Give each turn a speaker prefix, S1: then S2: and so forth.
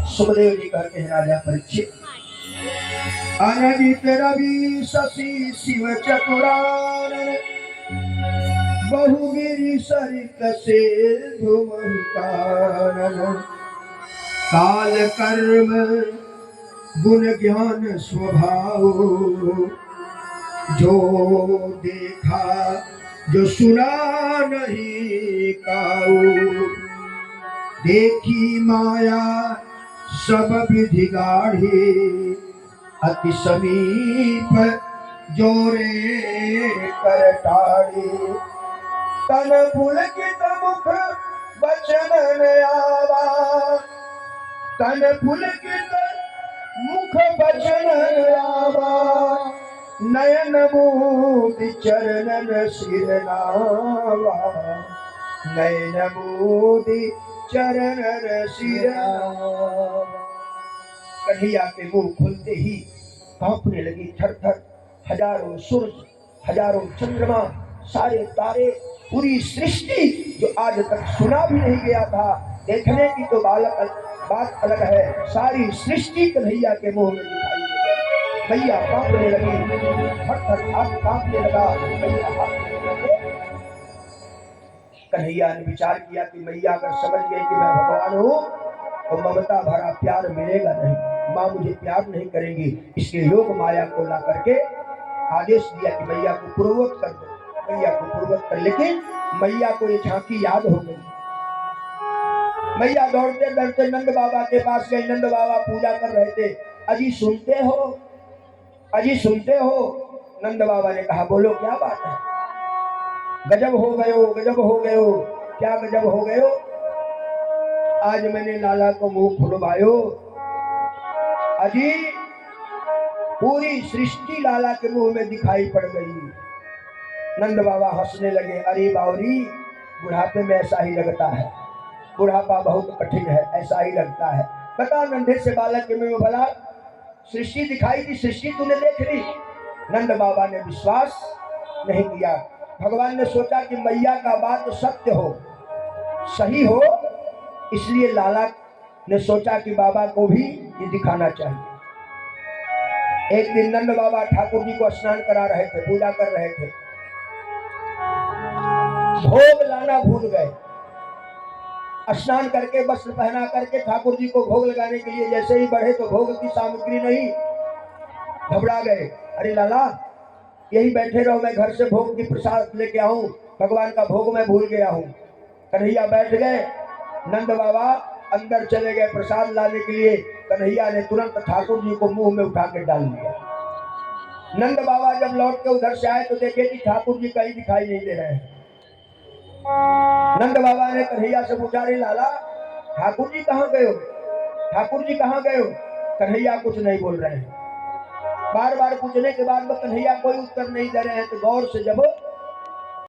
S1: सुखदेव जी कहते हैं राजा परीक्षित, अनजित रवि शशि शिव चतुरानन बहुगिरि सरित से धुमहिकानन काल कर्म गुण ज्ञान स्वभाव जो देखा जो सुना नहीं काऊ देखी माया सब विधि गाढ़ी अति समीप जोरे कर टाड़ी तन पुलकित मुख वचन आवा तन पुलकित मुख वचन आवा नयन मोति चरणन सिर नावा नयन मोति चरणन सिर नावा। कन्हैया के मुंह खुलते ही कांपने लगी थर थर हजारों सूरज हजारों चंद्रमा सारे तारे पूरी सृष्टि जो आज तक सुना भी नहीं गया था देखने की तो बात अलग है सारी सृष्टि कन्हैया के मुंह में दिखाई दे भैया कांपने लगी थर थर हाथ कांपने लगा भैया कन्हैया ने विचार किया कि मैया अगर समझ गई कि मैं भगवान हूँ तो ममता भरा प्यार मिलेगा नहीं माँ मुझे प्यार नहीं करेंगी इसलिए योग माया को ला करके आदेश दिया कि मैया को पूर्ववत कर दो मैया को पूर्ववत कर लेकिन मैया को ये झांकी याद हो गई मैया दौड़ते दौड़ते नंद बाबा के पास गए नंद बाबा पूजा कर रहे थे अजी सुनते हो नंद बाबा ने कहा बोलो क्या बात है गजब हो गयो क्या गजब हो गयो आज मैंने लाला को मुंह खुलवायो अजी पूरी सृष्टि लाला के मुंह में दिखाई पड़ गई नंद बाबा हंसने लगे अरे बावरी बुढ़ापे में ऐसा ही लगता है बुढ़ापा बहुत कठिन है ऐसा ही लगता है बता नंढे से बालक के मुंह में भला सृष्टि दिखाई थी सृष्टि तूने देख ली नंद बाबा ने विश्वास नहीं किया भगवान ने सोचा कि मैया का बात सत्य हो सही हो इसलिए लाला ने सोचा कि बाबा को भी ये दिखाना चाहिए एक दिन नंद बाबा ठाकुर जी को स्नान करा रहे थे पूजा कर रहे थे भोग लाना भूल गए स्नान करके वस्त्र पहना करके ठाकुर जी को भोग लगाने के लिए जैसे ही बढ़े तो भोग की सामग्री नहीं घबरा गए अरे लाला यही बैठे रहो मैं घर से भोग की प्रसाद लेके आऊं भगवान का भोग मैं भूल गया हूं कन्हैया बैठ गए नंद बाबा अंदर चले गए प्रसाद लाने के लिए कन्हैया ने तुरंत ठाकुर जी को मुंह में उठा के डाल दिया नंद बाबा जब लौट के उधर से आए तो देखे कि ठाकुर जी कहीं दिखाई नहीं दे रहे हैं नंद बाबा ने कन्हैया से पूछा रे लाला ठाकुर जी कहाँ गए हो कन्हैया कुछ नहीं बोल रहे हैं बार बार पूछने के बाद में कन्हैया कोई उत्तर नहीं दे रहे हैं तो गौर से जब